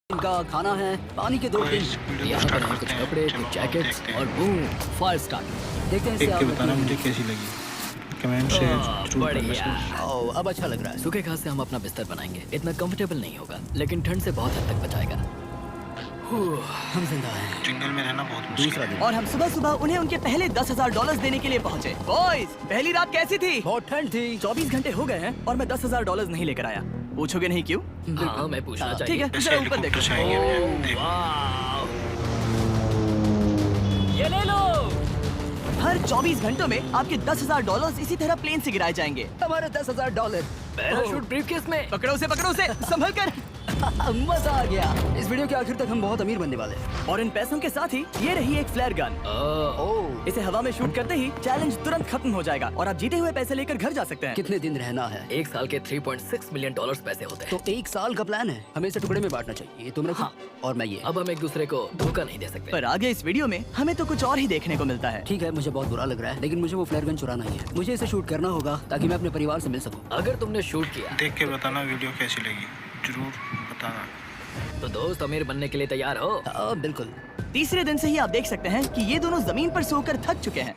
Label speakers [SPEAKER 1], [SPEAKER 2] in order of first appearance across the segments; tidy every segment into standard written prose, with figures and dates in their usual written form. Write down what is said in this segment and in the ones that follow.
[SPEAKER 1] इनका खाना है, पानी के 2 टिन, यहाँ पर हैं कुछ कपड़े, कुछ जैकेट्स और बूम, फायर स्टार्ट। देखते हैं
[SPEAKER 2] देख
[SPEAKER 1] इससे
[SPEAKER 2] के
[SPEAKER 1] आप
[SPEAKER 2] बताना मुझे कैसी लगी। कमेंट से जरूर करना।
[SPEAKER 1] ओह, अब अच्छा लग रहा है। सूखे घास से हम अपना बिस्तर बनाएंगे। इतना कंफर्टेबल नहीं होगा, लेकिन ठंड से बहुत हद तक बचाएगा। हम जिंदा हैं।
[SPEAKER 2] जंगल में रहना बहुत मुश्किल
[SPEAKER 1] दूसरा दिन
[SPEAKER 3] और हम सुबह सुबह उन्हें उनके पहले $10,000 देने के लिए पहुंचे। बॉयज, पहली रात कैसी थी?
[SPEAKER 1] बहुत ठंड थी।
[SPEAKER 3] 24 घंटे हो गए हैं और मैं $10,000 नहीं लेकर आया। पूछोगे नहीं क्यों?
[SPEAKER 1] हाँ, मैं पूछना
[SPEAKER 3] ठीक
[SPEAKER 1] चाहिए।
[SPEAKER 3] है, जरा ऊपर देखो।
[SPEAKER 2] चाहिए मुझे। देखो।
[SPEAKER 1] वाव। ये ले लो।
[SPEAKER 3] हर 24 घंटों में आपके $10,000 इसी तरह प्लेन से गिराए जाएंगे।
[SPEAKER 1] हमारे $10,000 पैराशूट ब्रीफकेस में।
[SPEAKER 3] पकड़ो उसे संभल कर।
[SPEAKER 1] मजा आ गया। इस वीडियो के आखिर तक हम बहुत अमीर बनने वाले हैं।
[SPEAKER 3] और इन पैसों के साथ ही ये रही एक फ्लेयर गन।
[SPEAKER 1] ओह,
[SPEAKER 3] इसे हवा में शूट करते ही चैलेंज तुरंत खत्म हो जाएगा और आप जीते हुए पैसे लेकर घर जा सकते हैं।
[SPEAKER 1] कितने दिन रहना है? 1 साल के $3.6 मिलियन पैसे होते हैं। तो 1 साल का प्लान है। हमें इसे टुकड़े में बांटना चाहिए। तुम रखो और मैं ये। अब हम एक दूसरे को धोखा नहीं दे सकते।
[SPEAKER 3] पर आगे इस वीडियो में हमें तो कुछ और ही देखने को मिलता है।
[SPEAKER 1] ठीक है, मुझे बहुत बुरा लग रहा है, लेकिन मुझे वो फ्लेयर गन चुराना ही है। मुझे इसे शूट करना होगा ताकि मैं अपने परिवार से मिल सकूं। अगर तुमने शूट किया
[SPEAKER 2] देख के बताना वीडियो कैसी लगी, जरूर बताना।
[SPEAKER 1] तो दोस्त अमीर बनने के लिए तैयार हो? हाँ, बिल्कुल।
[SPEAKER 3] तीसरे दिन से ही आप देख सकते हैं कि ये दोनों जमीन पर सोकर थक चुके हैं।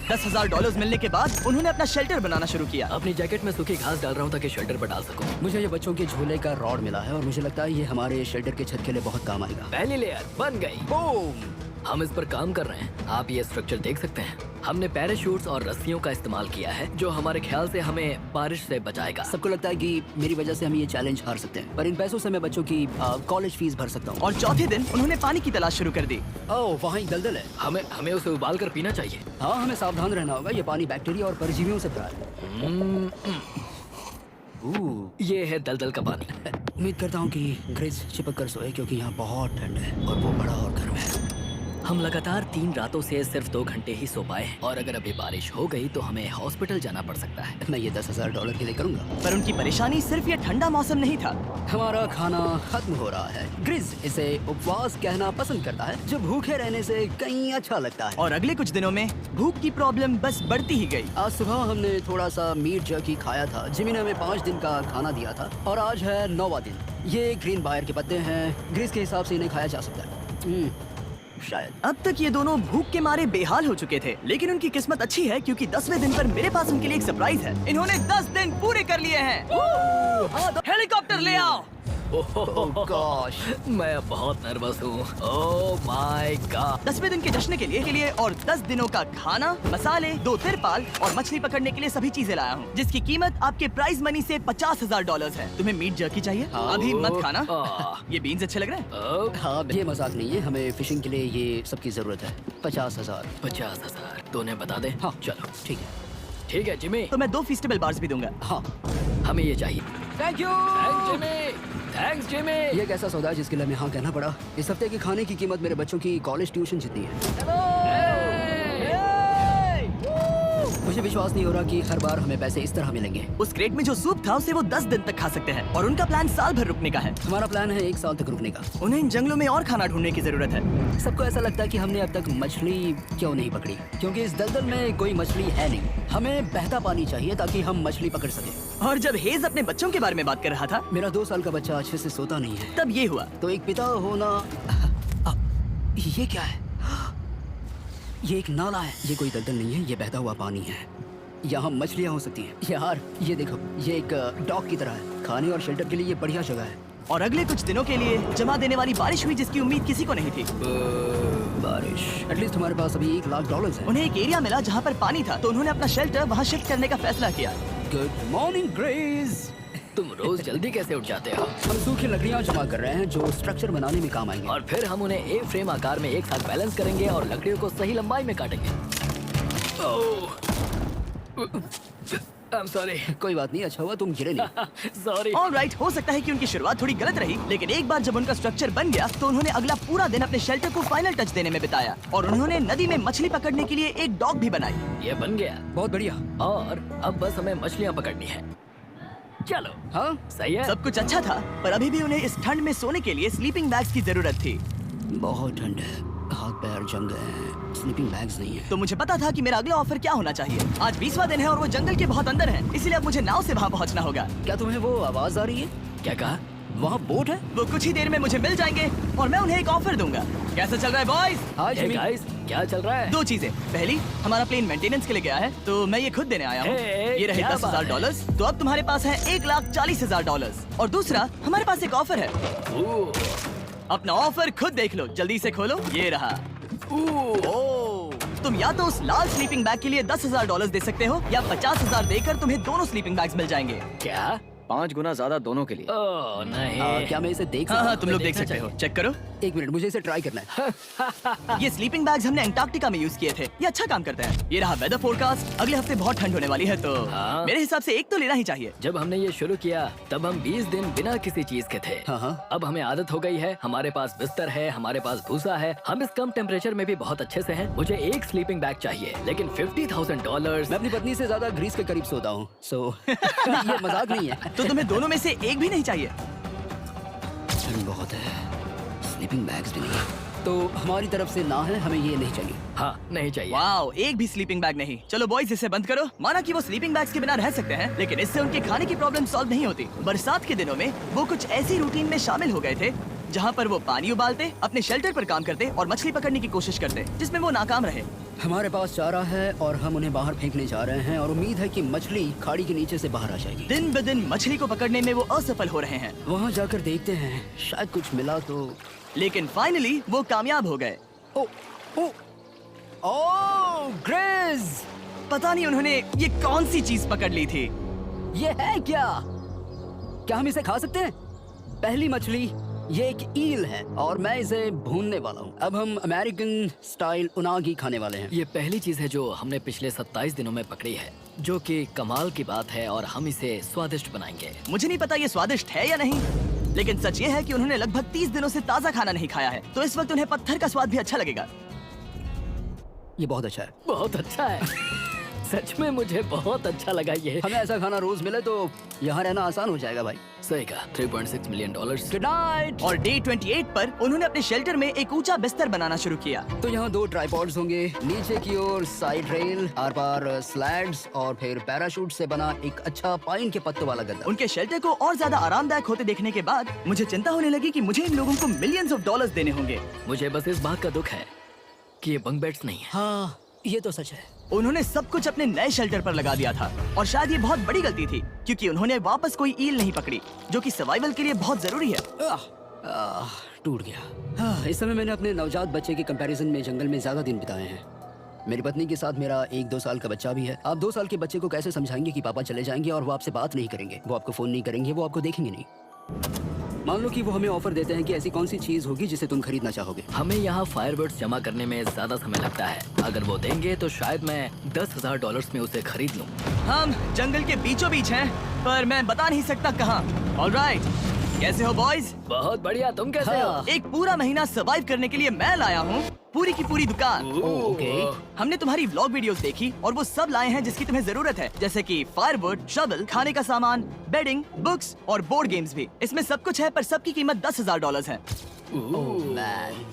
[SPEAKER 3] $10,000 मिलने के बाद उन्होंने अपना शेल्टर बनाना शुरू किया।
[SPEAKER 1] अपनी जैकेट में सूखी घास डाल रहा हूँ ताकि शेल्टर पर डाल सकूं। मुझे ये बच्चों के झूले का रॉड मिला है और मुझे लगता है ये हमारे शेल्टर के छत के लिए बहुत काम आएगा। पहली लेयर बन गई। बूम! हम इस पर काम कर रहे हैं। आप ये स्ट्रक्चर देख सकते हैं। हमने पैराशूट्स और रस्सियों का इस्तेमाल किया है जो हमारे ख्याल से हमें बारिश से बचाएगा। सबको लगता है कि मेरी वजह से हम ये चैलेंज हार सकते हैं, पर इन पैसों से मैं बच्चों की कॉलेज फीस भर सकता हूँ।
[SPEAKER 3] और चौथे दिन उन्होंने पानी की तलाश शुरू कर दी।
[SPEAKER 1] ओह, वहाँ एक दलदल है। हमें उसे उबाल कर पीना चाहिए। हाँ, हमें सावधान रहना होगा। ये पानी बैक्टीरिया और परजीवियों से भरा है। ये है दलदल का पानी। उम्मीद करता हूँ कि ग्रिज चिपक कर सोए क्योंकि यहाँ बहुत ठंड है और वो बड़ा और गर्म है। हम लगातार 3 रातों से सिर्फ 2 घंटे ही सो पाए हैं और अगर अभी बारिश हो गई तो हमें हॉस्पिटल जाना पड़ सकता है। मैं ये $10,000 के लिए करूँगा।
[SPEAKER 3] पर उनकी परेशानी सिर्फ ये ठंडा मौसम नहीं था।
[SPEAKER 1] हमारा खाना खत्म हो रहा है। ग्रिज इसे उपवास कहना पसंद करता है, जो भूखे रहने से कहीं अच्छा लगता है।
[SPEAKER 3] और अगले कुछ दिनों में भूख की प्रॉब्लम बस बढ़ती ही गई।
[SPEAKER 1] आज सुबह हमने थोड़ा सा मीट जर्की खाया था। जिमी ने हमें 5 दिन का खाना दिया था और आज है 9वां दिन। ये ग्रीन बायर के पत्ते हैं। ग्रिज के हिसाब से इन्हें खाया जा सकता है। शायद।
[SPEAKER 3] अब तक ये दोनों भूख के मारे बेहाल हो चुके थे, लेकिन उनकी किस्मत अच्छी है क्योंकि 10वें दिन पर मेरे पास उनके लिए एक सरप्राइज है। इन्होंने 10 दिन पूरे कर लिए हैं। हेलीकॉप्टर ले आओ।
[SPEAKER 1] ओह गॉश, मैं बहुत नर्वस हूँ। Oh my god.
[SPEAKER 3] 10वें दिन के जश्न के लिए और 10 दिनों का खाना, मसाले, 2 तिरपाल और मछली पकड़ने के लिए सभी चीजें लाया हूँ, जिसकी कीमत आपके प्राइज मनी से $50,000 है। तुम्हें मीट जर्की चाहिए? अभी मत खाना। ये बीन्स अच्छे लग रहे हैं?
[SPEAKER 1] हाँ, ये मजाक नहीं है। हमें फिशिंग के लिए ये सबकी जरूरत है। 50,000। 50,000 तो उन्हें बता दे। हाँ चलो, ठीक है। ठीक है जिमी।
[SPEAKER 3] तो मैं 2 फीस्टेबल बार्स भी दूंगा।
[SPEAKER 1] हाँ, हमें ये चाहिए। Thank you. Thanks Jimmy. ये एक ऐसा सौदा है जिसके लिए हमें हाँ कहना पड़ा। इस हफ्ते के खाने की कीमत मेरे बच्चों की कॉलेज ट्यूशन जितनी है। मुझे विश्वास नहीं हो रहा कि हर बार हमें पैसे इस तरह मिलेंगे।
[SPEAKER 3] उस क्रेट में जो सूप था उसे वो 10 दिन तक खा सकते हैं और उनका प्लान साल भर रुकने का है।
[SPEAKER 1] हमारा प्लान है 1 साल तक रुकने का।
[SPEAKER 3] उन्हें इन जंगलों में और खाना ढूंढने की जरूरत है।
[SPEAKER 1] सबको ऐसा लगता है कि हमने अब तक मछली क्यों नहीं पकड़ी, क्योंकि इस दलदल में कोई मछली है नहीं। हमें बहता पानी चाहिए ताकि हम मछली पकड़ सके।
[SPEAKER 3] और जब हेज अपने बच्चों के बारे में बात कर रहा था,
[SPEAKER 1] मेरा 2 साल का बच्चा अच्छे से सोता नहीं है।
[SPEAKER 3] तब ये हुआ।
[SPEAKER 1] तो एक पिता होना। ये क्या है? ये एक नाला है। ये कोई दलदल नहीं है, ये बहता हुआ पानी है। यहाँ मछलियाँ हो सकती हैं। यार ये देखो, ये एक डॉक की तरह है। खाने और शेल्टर के लिए ये बढ़िया जगह है।
[SPEAKER 3] और अगले कुछ दिनों के लिए जमा देने वाली बारिश हुई जिसकी उम्मीद किसी को नहीं थी।
[SPEAKER 1] बारिश। एटलीस्ट हमारे पास अभी $1,00,000 है।
[SPEAKER 3] उन्हें एक एरिया मिला जहाँ पर पानी था, तो उन्होंने अपना शेल्टर वहाँ शिफ्ट करने का फैसला किया।
[SPEAKER 1] Good morning grace. तुम रोज जल्दी कैसे उठ जाते हो? हम सूखी लकड़ियाँ जमा कर रहे हैं जो स्ट्रक्चर बनाने में काम आएंगे और फिर हम उन्हें ए फ्रेम आकार में एक साथ बैलेंस करेंगे और लकड़ियों को सही लंबाई में काटेंगे। I'm sorry. कोई बात नहीं, अच्छा हुआ तुम गिरे नहीं। Sorry.
[SPEAKER 3] ऑलराइट, हो सकता है कि उनकी शुरुआत थोड़ी गलत रही, लेकिन एक बार जब उनका स्ट्रक्चर बन गया तो उन्होंने अगला पूरा दिन अपने शेल्टर को फाइनल टच देने में बिताया और उन्होंने नदी में मछली पकड़ने के लिए एक डॉक भी बनाई।
[SPEAKER 1] ये बन गया। बहुत बढ़िया। और अब बस हमें मछलियाँ पकड़नी है। चलो। हाँ सही है।
[SPEAKER 3] सब कुछ अच्छा था, पर अभी भी उन्हें इस ठंड में सोने के लिए स्लीपिंग बैग्स की जरूरत थी।
[SPEAKER 1] बहुत ठंड है, हाथ पैर जम गए हैं, स्लीपिंग बैग्स नहीं है।
[SPEAKER 3] तो मुझे पता था कि मेरा अगला ऑफर क्या होना चाहिए। आज 20वां दिन है और वो जंगल के बहुत अंदर है, इसलिए अब मुझे नाव से वहाँ पहुँचना होगा।
[SPEAKER 1] क्या तुम्हें वो आवाज आ रही है? क्या कहा? वहाँ बोट है?
[SPEAKER 3] वो कुछ ही देर में मुझे मिल जाएंगे और मैं उन्हें एक ऑफर दूंगा। कैसा चल रहा है बॉयज?
[SPEAKER 1] हाँ
[SPEAKER 2] Hey,
[SPEAKER 1] गाइस, क्या चल रहा है?
[SPEAKER 3] दो चीजें, पहली हमारा प्लेन मेंटेनेंस के लिए गया है तो मैं ये खुद देने आया हूँ।
[SPEAKER 1] Hey,
[SPEAKER 3] ये रहे
[SPEAKER 1] क्या बात
[SPEAKER 3] $10,000, तो अब तुम्हारे पास है $1,40,000। और दूसरा, हमारे पास एक ऑफर है। अपना ऑफर खुद देख लो, जल्दी से खोलो, ये रहा। ओह, तुम या तो उस लाल स्लीपिंग बैग के लिए $10,000 दे सकते हो या 50,000 देकर तुम्हें दोनों स्लीपिंग बैग्स मिल जाएंगे।
[SPEAKER 1] क्या?
[SPEAKER 4] 5 गुना ज्यादा दोनों के लिए।
[SPEAKER 1] ओह नहीं। क्या मैं इसे देख
[SPEAKER 3] हाँ
[SPEAKER 1] सकता
[SPEAKER 3] हाँ,
[SPEAKER 1] हूँ?
[SPEAKER 3] तुम लोग
[SPEAKER 1] मैं
[SPEAKER 3] देख
[SPEAKER 1] देखना
[SPEAKER 3] सकते हो,
[SPEAKER 1] चाहिए।
[SPEAKER 3] चेक करो।
[SPEAKER 1] एक मिनट, मुझे इसे ट्राई करना है।
[SPEAKER 3] ये स्लीपिंग बैग्स हमने अंटार्कटिका में यूज किए थे, ये अच्छा काम करते हैं। ये रहा वेदर फोरकास्ट, अगले हफ्ते बहुत ठंड होने वाली है तो
[SPEAKER 1] हाँ।
[SPEAKER 3] मेरे हिसाब से एक तो लेना ही चाहिए।
[SPEAKER 1] जब हमने ये शुरू किया तब हम 20 दिन बिना किसी चीज के थे। अब हमें आदत हो गई है, हमारे पास बिस्तर है, हमारे पास भूसा है, हम इस कम टेम्परेचर में भी बहुत अच्छे से हैं। मुझे एक स्लीपिंग बैग चाहिए, लेकिन $50,000।
[SPEAKER 5] मैं अपनी पत्नी से ज्यादा ग्रीस के करीब सोता हूँ, सो ये मजाक नहीं है।
[SPEAKER 3] तो तुम्हें दोनों में से एक भी नहीं चाहिए?
[SPEAKER 5] ठंड बहुत है, स्लीपिंग बैग्स भी नहीं, तो हमारी तरफ से ना है, हमें ये नहीं चाहिए।
[SPEAKER 1] हाँ, नहीं चाहिए।
[SPEAKER 3] वाओ, एक भी स्लीपिंग बैग नहीं। चलो बॉयज, इसे बंद करो। माना कि वो स्लीपिंग बैग्स के बिना रह सकते हैं, लेकिन इससे उनके खाने की प्रॉब्लम सॉल्व नहीं होती। बरसात के दिनों में वो कुछ ऐसी रूटीन में शामिल हो गए थे जहाँ पर वो पानी उबालते, अपने शेल्टर पर काम करते और मछली पकड़ने की कोशिश करते, जिसमें वो नाकाम रहे।
[SPEAKER 5] हमारे पास चारा है और हम उन्हें बाहर फेंकने जा रहे हैं और उम्मीद है कि मछली खाड़ी के नीचे से बाहर आ जाएगी।
[SPEAKER 3] दिन ब दिन मछली को पकड़ने में वो असफल हो रहे हैं,
[SPEAKER 5] वहाँ जाकर देखते हैं, शायद कुछ मिला तो।
[SPEAKER 3] लेकिन फाइनली वो कामयाब हो गए।
[SPEAKER 5] ओ, ओ, ओ, ग्रेज!
[SPEAKER 3] पता नहीं उन्होंने ये कौन सी चीज पकड़ ली थी।
[SPEAKER 5] ये है क्या? क्या हम इसे खा सकते हैं? पहली मछली, ये एक ईल है और मैं इसे भूनने वाला हूँ। अब हम अमेरिकन स्टाइल उनागी खाने वाले हैं।
[SPEAKER 1] ये पहली चीज है जो हमने पिछले 27 दिनों में पकड़ी है, जो कि कमाल की बात है और हम इसे स्वादिष्ट बनाएंगे।
[SPEAKER 3] मुझे नहीं पता ये स्वादिष्ट है या नहीं, लेकिन सच ये है कि उन्होंने लगभग 30 दिनों से ताज़ा खाना नहीं खाया है, तो इस वक्त उन्हें पत्थर का स्वाद भी अच्छा लगेगा।
[SPEAKER 5] ये बहुत अच्छा है।
[SPEAKER 1] बहुत अच्छा है। सच में मुझे बहुत अच्छा लगा ये।
[SPEAKER 5] हमें ऐसा खाना रोज मिले तो यहाँ रहना आसान हो जाएगा भाई।
[SPEAKER 1] सही कहा। $3.6 मिलियन।
[SPEAKER 5] Good night.
[SPEAKER 3] और डे 28 पर उन्होंने अपने शेल्टर में एक ऊंचा बिस्तर बनाना शुरू किया।
[SPEAKER 5] तो यहाँ 2 ट्राइपॉड्स होंगे, नीचे की ओर side rail, are par slides और फिर पैराशूट से बना एक अच्छा पाइन के पत्तों वाला गद्दा।
[SPEAKER 3] उनके शेल्टर को और ज्यादा आरामदायक होते देखने के बाद मुझे चिंता होने लगी कि मुझे इन लोगों को मिलियंस ऑफ डॉलर्स देने होंगे।
[SPEAKER 1] मुझे बस इस बात का दुख है कि ये बंक बेड्स नहीं है।
[SPEAKER 5] हाँ, ये तो सच है।
[SPEAKER 3] उन्होंने सब कुछ अपने नए शेल्टर पर लगा दिया था और शायद ये बहुत बड़ी गलती थी, क्योंकि उन्होंने वापस कोई ईल नहीं पकड़ी, जो कि सर्वाइवल के लिए बहुत जरूरी है।
[SPEAKER 5] टूट गया। इस समय मैंने अपने नवजात बच्चे के कंपैरिजन में जंगल में ज्यादा दिन बिताए हैं। मेरी पत्नी के साथ मेरा 1-2 साल का बच्चा भी है। आप 2 साल के बच्चे को कैसे समझाएंगे कि पापा चले जाएंगे और वो आपसे बात नहीं करेंगे, वो आपको फोन नहीं करेंगे, वो आपको देखेंगे नहीं। मान लो कि वो हमें ऑफर देते हैं कि ऐसी कौन सी चीज होगी जिसे तुम खरीदना चाहोगे।
[SPEAKER 1] हमें यहाँ फायरवर्ड्स जमा करने में ज्यादा समय लगता है। अगर वो देंगे तो शायद मैं $10,000 में उसे खरीद लूँ।
[SPEAKER 3] हम जंगल के बीचों बीच हैं, पर मैं बता नहीं सकता कहाँ। ऑलराइट, कैसे हो बॉयज?
[SPEAKER 1] बहुत बढ़िया, तुम कैसे हो?
[SPEAKER 3] एक पूरा महीना सरवाइव करने के लिए मैं लाया हूँ पूरी की पूरी दुकान।
[SPEAKER 5] ओके।
[SPEAKER 3] हमने तुम्हारी व्लॉग वीडियोस देखी और वो सब लाए हैं जिसकी तुम्हें जरूरत है, जैसे कि फायरवुड, शवल, खाने का सामान, बेडिंग, बुक्स और बोर्ड गेम्स भी। इसमें सब कुछ है, पर सबकी कीमत $10,000 है।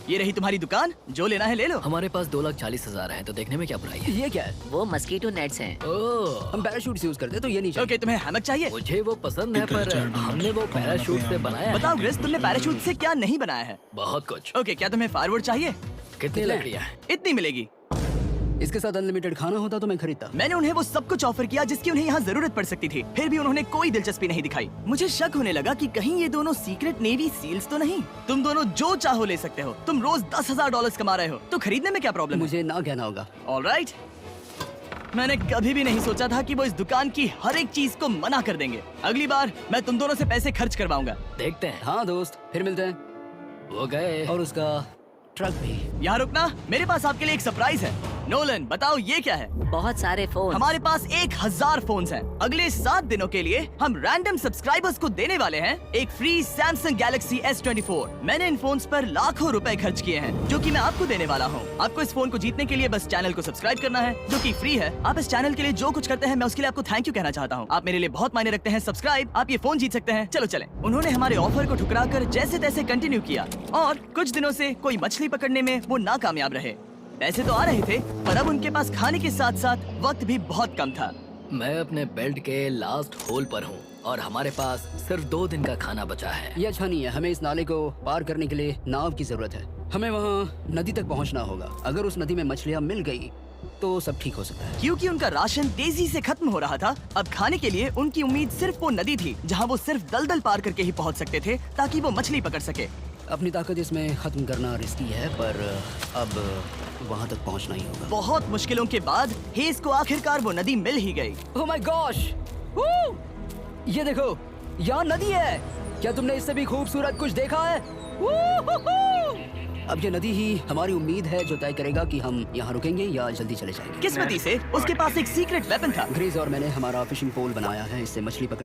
[SPEAKER 3] ये रही तुम्हारी दुकान, जो लेना है ले लो।
[SPEAKER 1] हमारे पास 2,40,000 है, तो देखने में क्या बुराई है?
[SPEAKER 5] ये क्या है?
[SPEAKER 6] वो मस्कीटो नेट्स हैं।
[SPEAKER 1] ओह,
[SPEAKER 5] हम पैराशूट यूज करते हैं तो ये नहीं चाहिए।
[SPEAKER 3] ओके, तुम्हें हैमक चाहिए?
[SPEAKER 1] मुझे वो पसंद है, पर हमने वो पैराशूट से बनाया है।
[SPEAKER 3] बताओ ग्रेस, तुमने पैराशूट से क्या नहीं बनाया है?
[SPEAKER 1] बहुत कुछ।
[SPEAKER 3] ओके, क्या तुम्हें फायरवुड चाहिए?
[SPEAKER 1] कितनी लकड़ियाँ हैं?
[SPEAKER 3] इतनी मिलेगी।
[SPEAKER 5] इसके साथ अनलिमिटेड खाना होता तो मैं खरीदता।
[SPEAKER 3] मैंने उन्हें वो सब कुछ ऑफर किया जिसकी उन्हें यहाँ जरूरत पड़ सकती थी, फिर भी उन्होंने कोई दिलचस्पी नहीं दिखाई। मुझे शक होने लगा कि कहीं ये दोनों सीक्रेट नेवी सील्स तो नहीं। तुम दोनों जो चाहो ले सकते हो, तुम रोज $10,000 कमा रहे हो, तो खरीदने में क्या प्रॉब्लम है?
[SPEAKER 5] मुझे ना कहना होगा।
[SPEAKER 3] ऑलराइट, मैंने कभी भी नहीं सोचा था कि वो इस दुकान की हर एक चीज को मना कर देंगे। अगली बार मैं तुम दोनों से पैसे खर्च करवाऊंगा।
[SPEAKER 1] देखते हैं।
[SPEAKER 5] हाँ दोस्त, फिर मिलते हैं।
[SPEAKER 1] वो गए।
[SPEAKER 5] और उसका ट्रक भी।
[SPEAKER 3] यहाँ रुकना, मेरे पास आपके लिए एक सरप्राइज है। नोलन, बताओ ये क्या है?
[SPEAKER 6] बहुत सारे फोन।
[SPEAKER 3] हमारे पास 1000 फोन्स हैं। अगले 7 दिनों के लिए हम रैंडम सब्सक्राइबर्स को देने वाले हैं एक फ्री Samsung Galaxy S24। मैंने इन फोन्स पर लाखों रुपए खर्च किए हैं, जो कि मैं आपको देने वाला हूँ। आपको इस फोन को जीतने के लिए बस चैनल को सब्सक्राइब करना है, जो कि फ्री है। आप इस चैनल के लिए जो कुछ करते हैं, मैं उसके लिए आपको थैंक यू कहना चाहता हूँ। आप मेरे लिए बहुत मायने रखते हैं। सब्सक्राइब, आप ये फोन जीत सकते हैं। चलो चलें। उन्होंने हमारे ऑफर को ठुकरा कर जैसे तैसे कंटिन्यू किया और कुछ दिनों से कोई मछली पकड़ने में वो नाकामयाब रहे। पैसे तो आ रहे थे, पर अब उनके पास खाने के साथ साथ वक्त भी बहुत कम था।
[SPEAKER 1] मैं अपने बेल्ट के लास्ट होल पर हूँ और हमारे पास सिर्फ 2 दिन का खाना बचा है।
[SPEAKER 5] ये अच्छा नहीं है। हमें इस नाले को पार करने के लिए नाव की जरूरत है। हमें वहाँ नदी तक पहुँचना होगा। अगर उस नदी में मछलियाँ मिल गई तो सब ठीक हो सकता है।
[SPEAKER 3] क्योंकि उनका राशन तेजी से खत्म हो रहा था, अब खाने के लिए उनकी उम्मीद सिर्फ वो नदी थी जहाँ वो सिर्फ दलदल पार करके ही पहुँच सकते थे ताकि वो मछली पकड़ सके।
[SPEAKER 5] अपनी ताकत इसमें खत्म करना रिस्की है, पर अब वहाँ तक पहुँचना ही होगा।
[SPEAKER 3] बहुत मुश्किलों के बाद हेज को आखिरकार वो नदी मिल ही गई।
[SPEAKER 5] Oh my gosh! ये देखो, यहाँ नदी है। क्या तुमने इससे भी खूबसूरत कुछ देखा है? अब ये नदी ही हमारी उम्मीद है जो तय करेगा कि हम यहाँ रुकेंगे या जल्दी चले जाएंगे।
[SPEAKER 3] किस्मती से उसके पास एक सीक्रेट वेपन था।
[SPEAKER 5] ग्रीज और मैंने हमारा फिशिंग पोल बनाया है, इससे मछली पकड़